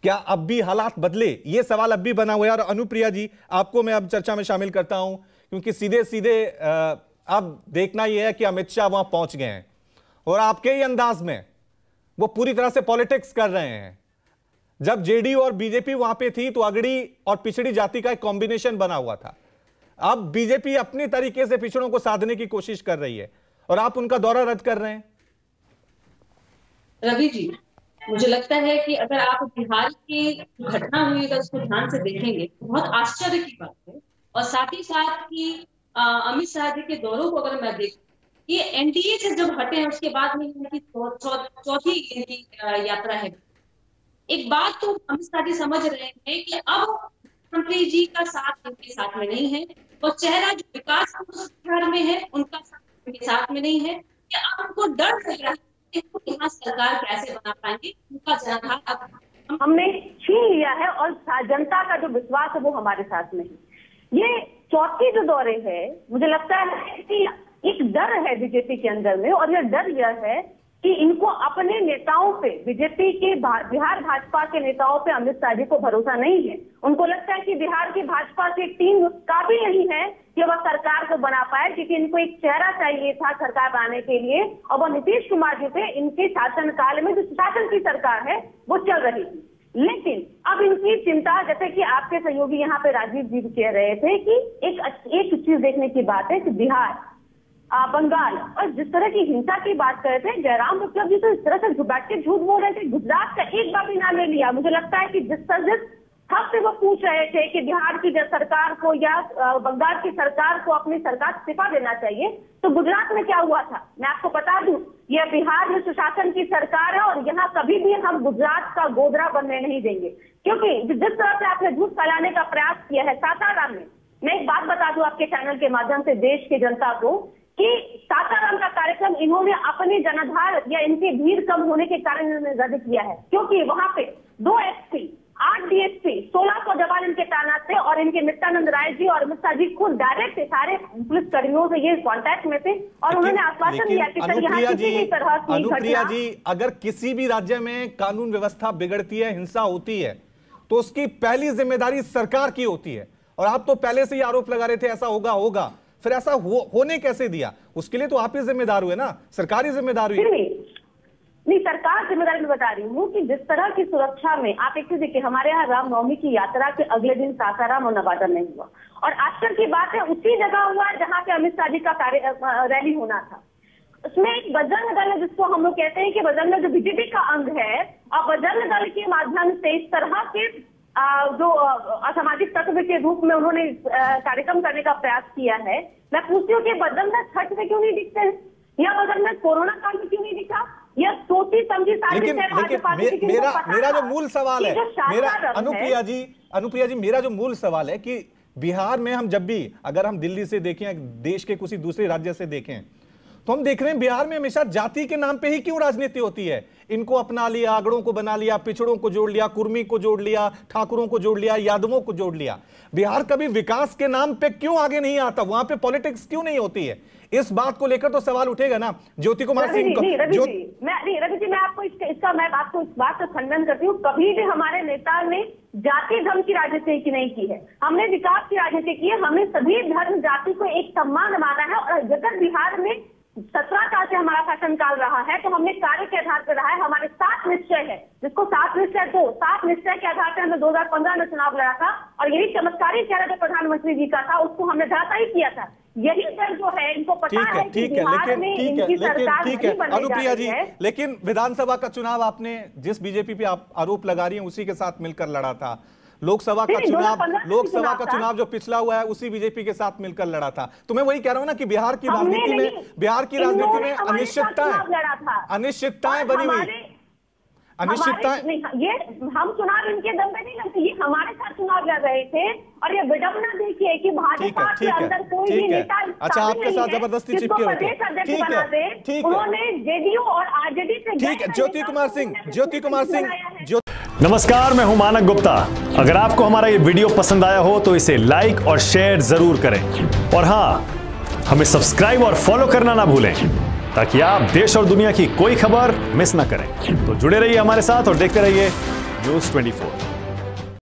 क्या अब भी हालात बदले? ये सवाल अब भी बना हुआ है। और अनुप्रिया जी, आपको मैं अब चर्चा में शामिल करता हूं, क्योंकि सीधे सीधे अब देखना यह है कि अमित शाह वहां पहुंच गए हैं और आपके ही अंदाज में वो पूरी तरह से पॉलिटिक्स कर रहे हैं। जब जेडीयू और बीजेपी वहां पे थी तो अगड़ी और पिछड़ी जाति का एक कॉम्बिनेशन बना हुआ था। अब बीजेपी अपने तरीके से पिछड़ों को साधने की कोशिश कर रही है और आप उनका दौरा रद्द कर रहे हैं। रवि जी, मुझे लगता है कि अगर आप बिहार की घटना हुई तो उसको ध्यान से देखेंगे तो बहुत आश्चर्य की बात है। और साथ ही साथ कि अमित शाह जी के दौरों को अगर मैं देखूं, ये एनडीए से जब हटे हैं उसके बाद में इनकी चौथी इनकी यात्रा है। एक बात तो अमित शाह जी समझ रहे हैं कि अब मुख्यमंत्री जी का साथ इनके साथ में नहीं है और चेहरा जो विकास बिहार में है उनका साथ इनके साथ में नहीं है। कि अब उनको डर लग रहा है यहाँ सरकार कैसे बना पाएंगे, उनका जनाधार अब हमने छीन लिया है और जनता का जो विश्वास है वो हमारे साथ में है। ये चौथी जो दौरे है, मुझे लगता है कि एक डर है बीजेपी के अंदर में, और यह डर यह है कि इनको अपने नेताओं पे, बीजेपी के बिहार भाजपा के नेताओं पे अमित शाह जी को भरोसा नहीं है। उनको लगता है कि बिहार की भाजपा की टीम काबिल नहीं है कि वह सरकार को बना पाए, क्योंकि इनको एक चेहरा चाहिए था सरकार बनाने के लिए, और वह नीतीश कुमार जी थे। इनके शासनकाल में जो शासन की सरकार है वो चल रही थी, लेकिन अब इनकी चिंता, जैसे कि आपके सहयोगी यहाँ पे राजीव जी कह रहे थे, कि एक चीज देखने की बात है कि बिहार, बंगाल और जिस तरह की हिंसा की बात कर रहे थे जयराम विप्लव जी, तो इस तरह से बैठ के झूठ बोल रहे थे। गुजरात का एक बार भी नाम ले लिया। मुझे लगता है कि जिस हक से वो पूछ रहे थे कि बिहार की सरकार को या बंगाल की सरकार को अपनी सरकार इस्तीफा देना चाहिए, तो गुजरात में क्या हुआ था मैं आपको बता दूं। यह बिहार में सुशासन की सरकार है और यहाँ कभी भी हम गुजरात का गोदरा बनने नहीं देंगे, क्योंकि जिस तरह से आपने झूठ फैलाने का प्रयास किया है सासाराम में। मैं एक बात बता दूं आपके चैनल के माध्यम से देश की जनता को, कि सासाराम का कार्यक्रम इन्होंने अपने जनाधार या इनकी भीड़ कम होने के कारण इन्होंने रद्द किया है, क्योंकि वहां पे 2 एसपी, 8 डीएसपी, 1600 जवान इनके तैनात थे और इनके नित्यानंद राय जी और अमित शाह जी खुद डायरेक्ट सारे पुलिस कर्मियों से ये कांटेक्ट में थे और उन्होंने आश्वासन दिया कि सर यहाँ किसी भी तरह की अनुप्रिया जी, अगर किसी भी राज्य में कानून व्यवस्था बिगड़ती है, हिंसा होती है, तो उसकी पहली जिम्मेदारी सरकार की होती है। और आप तो पहले से ही आरोप लगा रहे थे ऐसा होगा, फिर ऐसा होने कैसे दिया? उसके लिए तो आप ही जिम्मेदार हुए ना, सरकार ही जिम्मेदार हुई। नहीं, सरकार जिम्मेदारी में बता रही हूँ कि जिस तरह की सुरक्षा में आप एक चीज देखिए, हमारे यहाँ रामनवमी की यात्रा के अगले दिन सासाराम और नवादा नहीं हुआ, और आश्चर्य की बात है उसी जगह हुआ जहाँ पे अमित शाह जी का रैली होना था। उसमें एक बजरंग दल है जिसको हम लोग कहते हैं कि बजरंग दल जो बीजेपी का अंग है, और बजरंग दल के माध्यम से इस तरह के जो असामाजिक तत्व के रूप में उन्होंने कार्यक्रम करने का प्रयास किया है। मैं पूछती हूँ कि बजरंग दल छठ में क्यों नहीं दिखते हैं, या बजरंग दल कोरोना काल में क्यों नहीं दिखा? यह सोची समझी लेकिन मेरा जो मूल सवाल है, अनुप्रिया जी, मेरा जो मूल सवाल है कि बिहार में हम जब भी, अगर हम दिल्ली से देखें, देश के किसी दूसरे राज्य से देखें, तो हम देख रहे हैं बिहार में हमेशा जाति के नाम पे ही क्यों राजनीति होती है। इनको अपना लिया, आगड़ों को बना लिया, पिछड़ों को जोड़ लिया, कुर्मी को जोड़ लिया, ठाकुरों को जोड़ लिया, यादवों को जोड़ लिया। बिहार कभी विकास के नाम पे क्यों आगे नहीं आता? वहां पे पॉलिटिक्स क्यों नहीं होती है? इस बात को लेकर तो सवाल उठेगा ना। ज्योति कुमार सिंह रवि जी, मैं आपको मैं आपको इस बात का खंडन करती हूँ। कभी भी हमारे नेता ने जाति धर्म की राजनीति नहीं की है, हमने विकास की राजनीति की है। हमने सभी धर्म जाति को एक सम्मान माना है, और जगह बिहार में 17 साल से हमारा शासनकाल रहा है, तो हमने कार्य के आधार पर रहा है। हमारे 7 निश्चय है, जिसको 7 निश्चय के आधार पर हमने 2015 में चुनाव लड़ा था, और यही चमत्कारी चेहरा जो प्रधानमंत्री जी का था उसको हमने धराशायी किया था। यही डर जो है इनको पता है कि बिहार में इनकी सरकार नहीं बनने अनुप्रिया जी, लेकिन विधानसभा का चुनाव आपने जिस बीजेपी पे आप आरोप लगा रही हैं उसी के साथ मिलकर लड़ा था। लोकसभा का चुनाव जो पिछला हुआ है उसी बीजेपी के साथ मिलकर लड़ा था। तो मैं वही कह रहा हूं ना कि बिहार की राजनीति में अनिश्चितताएं बनी हुई, ये हम चुनाव इनके दम पे नहीं लड़ते, ये हमारे साथ चुनाव लड़ रहे थे। और ये विडंबना देखिए कि भाजपा के अंदर कोई भी नेता, अच्छा, आपके साथ जबरदस्ती चिपके हुए थे, ठीक है, उन्होंने जेडीयू और आरजेडी से, ठीक है। ज्योति कुमार सिंह, नमस्कार, मैं हूं मानक गुप्ता। अगर आपको हमारा ये वीडियो पसंद आया हो तो इसे लाइक और शेयर जरूर करें, और हाँ, हमें सब्सक्राइब और फॉलो करना ना भूलें, ताकि आप देश और दुनिया की कोई खबर मिस ना करें। तो जुड़े रहिए हमारे साथ और देखते रहिए न्यूज़ 24।